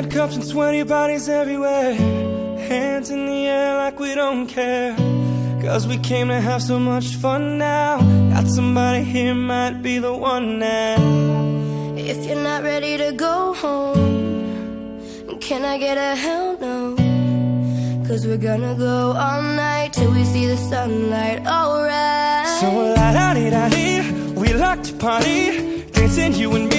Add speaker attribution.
Speaker 1: Red cups and sweaty bodies everywhere, hands in the air like we don't care. Cause we came to have so much fun now. Got somebody here, might be the one now.
Speaker 2: If you're not ready to go home, can I get a hell no? Cause we're gonna go all night till we see the sunlight, alright.
Speaker 1: So la-da-dee-da-dee, we like to party, dancing you and me